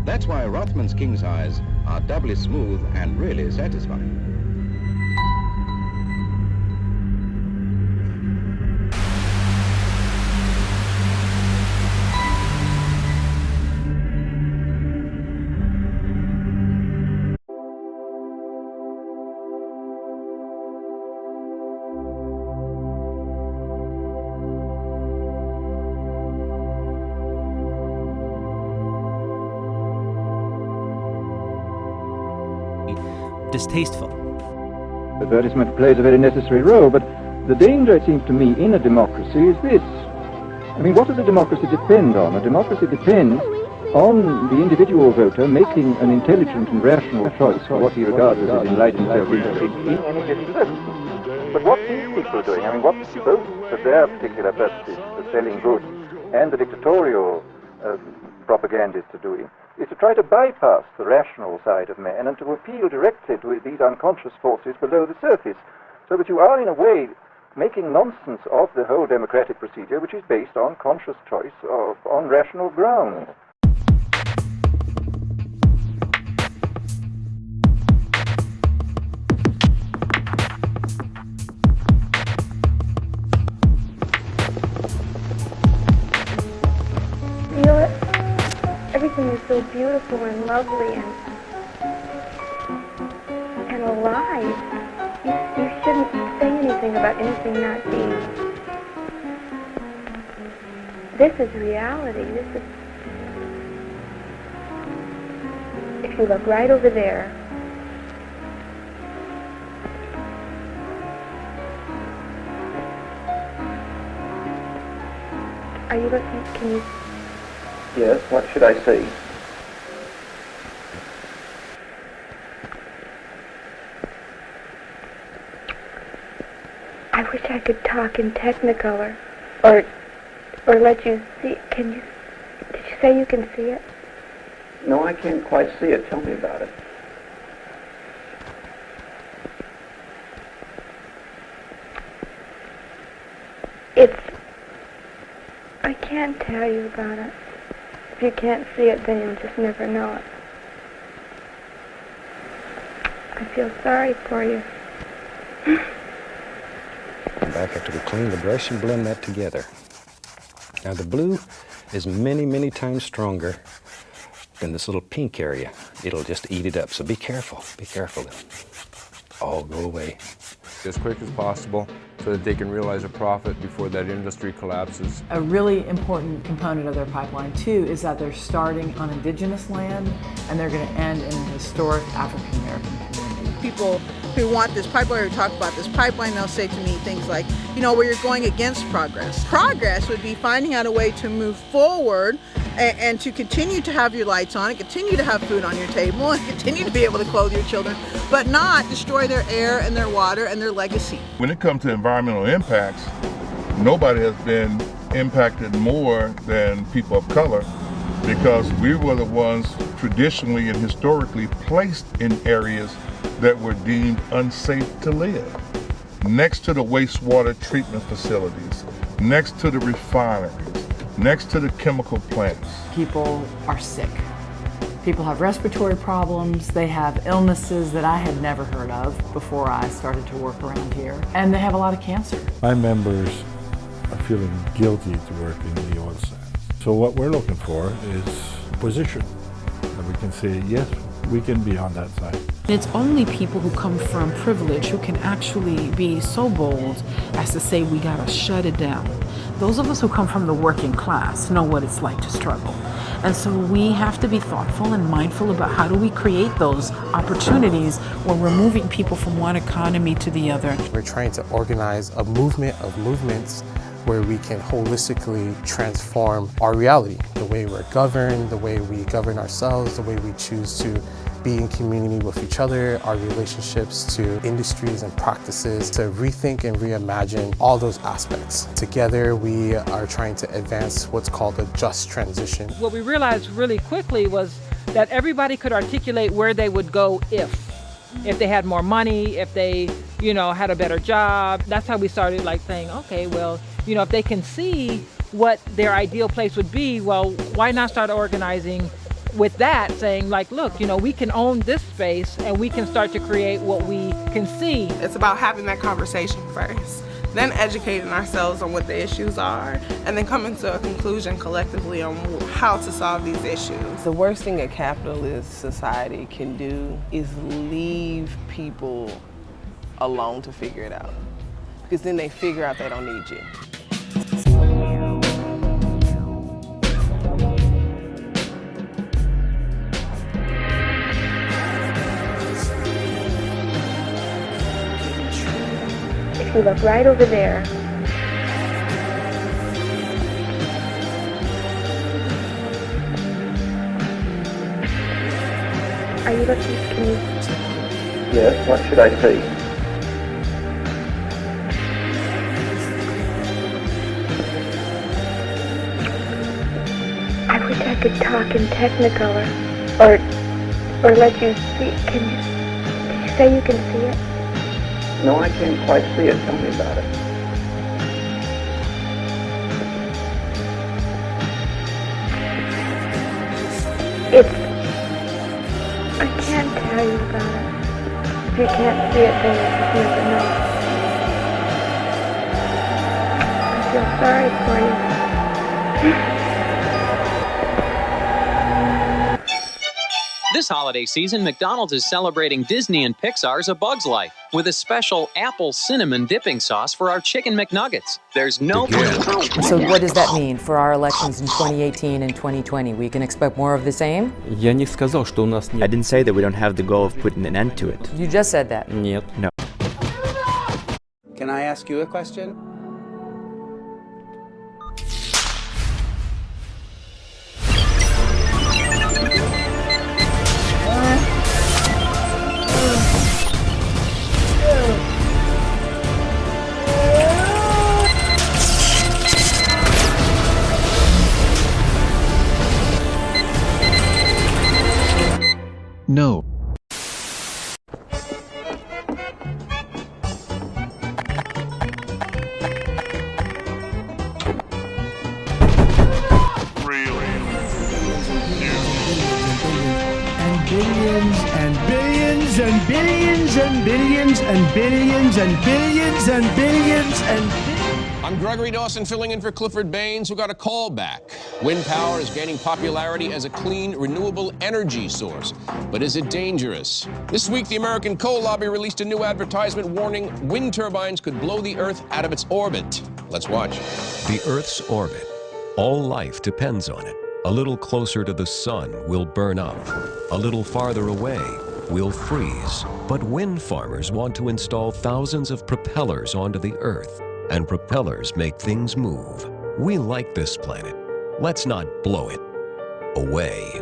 That's why Rothman's king's eyes are doubly smooth and really satisfying. Distasteful. Advertisement plays a very necessary role, but the danger, it seems to me, in a democracy is this. I mean, what does a democracy depend on? A democracy depends on the individual voter making an intelligent and rational choice for what he regards as his enlightened self-interest in any given circumstance. But what these people are doing, I mean, what both for their particular purposes, the selling goods, and the dictatorial propagandists are doing, is to try to bypass the rational side of man and to appeal directly to these unconscious forces below the surface, so that you are, in a way, making nonsense of the whole democratic procedure, which is based on conscious choice on rational grounds. Feel it? Everything is so beautiful and lovely and alive. You shouldn't say anything about anything not being. This is reality. This is. If you look right over there, are you looking? Can you? Yes, what should I say? I wish I could talk in Technicolor, or let you see. Can you? Did you say you can see it? No, I can't quite see it. Tell me about it. I can't tell you about it. If you can't see it, then you'll just never know it. I feel sorry for you. Back after we clean the brush and blend that together. Now the blue is many, many times stronger than this little pink area. It'll just eat it up, so be careful. Be careful. All go away. As quick as possible so that they can realize a profit before that industry collapses. A really important component of their pipeline too is that they're starting on indigenous land and they're going to end in a historic African American community. People who want this pipeline or talk about this pipeline, they'll say to me things like, you know, where you're going against progress. Progress would be finding out a way to move forward and to continue to have your lights on and continue to have food on your table and continue to be able to clothe your children, but not destroy their air and their water and their legacy. When it comes to environmental impacts, nobody has been impacted more than people of color, because we were the ones traditionally and historically placed in areas that were deemed unsafe to live. Next to the wastewater treatment facilities, next to the refineries, next to the chemical plants. People are sick. People have respiratory problems, they have illnesses that I had never heard of before I started to work around here, and they have a lot of cancer. My members are feeling guilty to work in the oil sands. So what we're looking for is a position that we can say, yes, we can be on that side. It's only people who come from privilege who can actually be so bold as to say we gotta shut it down. Those of us who come from the working class know what it's like to struggle. And so we have to be thoughtful and mindful about how do we create those opportunities where we're moving people from one economy to the other. We're trying to organize a movement of movements where we can holistically transform our reality, the way we're governed, the way we govern ourselves, the way we choose to be in community with each other, our relationships to industries and practices, to rethink and reimagine all those aspects. Together, we are trying to advance what's called a just transition. What we realized really quickly was that everybody could articulate where they would go if they had more money, if they, had a better job. That's how we started saying, okay, well, if they can see what their ideal place would be, well, why not start organizing with that saying like, look, you know, we can own this space and we can start to create what we can see. It's about having that conversation first, then educating ourselves on what the issues are, and then coming to a conclusion collectively on how to solve these issues. The worst thing a capitalist society can do is leave people alone to figure it out, because then they figure out they don't need you. If you look right over there, are you looking? Can you? Yes, what should I see? I wish I could talk in Technicolor, or let you see. Can you? Did you say you can see it? No, I can't quite see it. Tell me about it. I can't tell you about it. If you can't see it, then you just never know. I feel sorry for you. This holiday season, McDonald's is celebrating Disney and Pixar's A Bug's Life with a special apple cinnamon dipping sauce for our Chicken McNuggets. There's no... So what does that mean for our elections in 2018 and 2020? We can expect more of the same? Я не сказал, что у нас нет. I didn't say that we don't have the goal of putting an end to it. You just said that. Нет. No. Can I ask you a question? No. Billions and billions and billions and billions and billions and billions and billions and I'm Gregory Dawson filling in for Clifford Baines, who got a call back. Wind power is gaining popularity as a clean, renewable energy source. But is it dangerous? This week, the American coal lobby released a new advertisement warning wind turbines could blow the Earth out of its orbit. Let's watch. The Earth's orbit. All life depends on it. A little closer to the sun, we'll burn up. A little farther away, we'll freeze. But wind farmers want to install thousands of propellers onto the Earth. And propellers make things move. We like this planet. Let's not blow it away.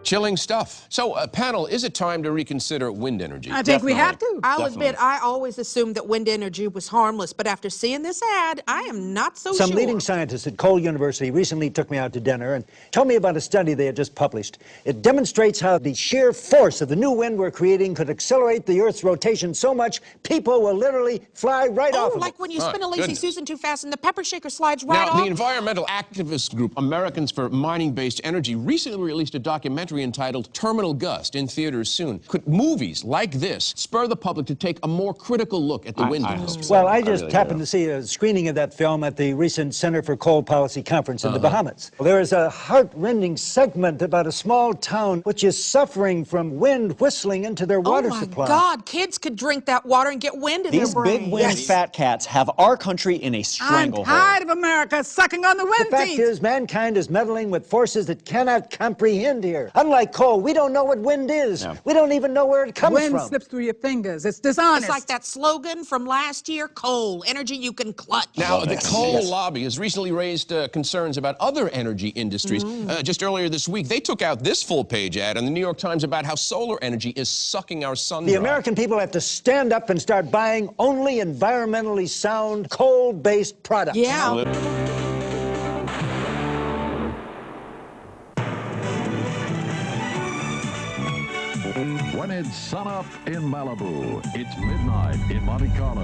Chilling stuff. So, panel, is it time to reconsider wind energy? I think we have to. I'll admit, I always assumed that wind energy was harmless, but after seeing this ad, I am not so sure. Some leading scientists at Cole University recently took me out to dinner and told me about a study they had just published. It demonstrates how the sheer force of the new wind we're creating could accelerate the Earth's rotation so much people will literally fly right off of it. Like when you spin a lazy Susan too fast and the pepper shaker slides right off? Now, the environmental activist group Americans for Mining-Based Energy recently released a documentary entitled Terminal Gust, in theaters soon. Could movies like this spur the public to take a more critical look at the wind industry? Well, I just happened to see a screening of that film at the recent Center for Coal Policy Conference in the Bahamas. There is a heart-rending segment about a small town which is suffering from wind whistling into their water supply. Oh, my God. Kids could drink that water and get wind in their brain. These big wind fat cats have our country in a stranglehold. I'm tired of America sucking on the wind The fact is, mankind is meddling with forces that cannot comprehend here. Unlike coal, we don't know what wind is. No. We don't even know where it comes from. Wind slips through your fingers. It's dishonest. It's like that slogan from last year, coal, energy you can clutch. Now, the coal lobby has recently raised concerns about other energy industries. Just earlier this week, they took out this full-page ad in the New York Times about how solar energy is sucking our sun dry. The American people have to stand up and start buying only environmentally sound, coal-based products. Yeah. When it's sun up in Malibu, it's midnight in Monte Carlo.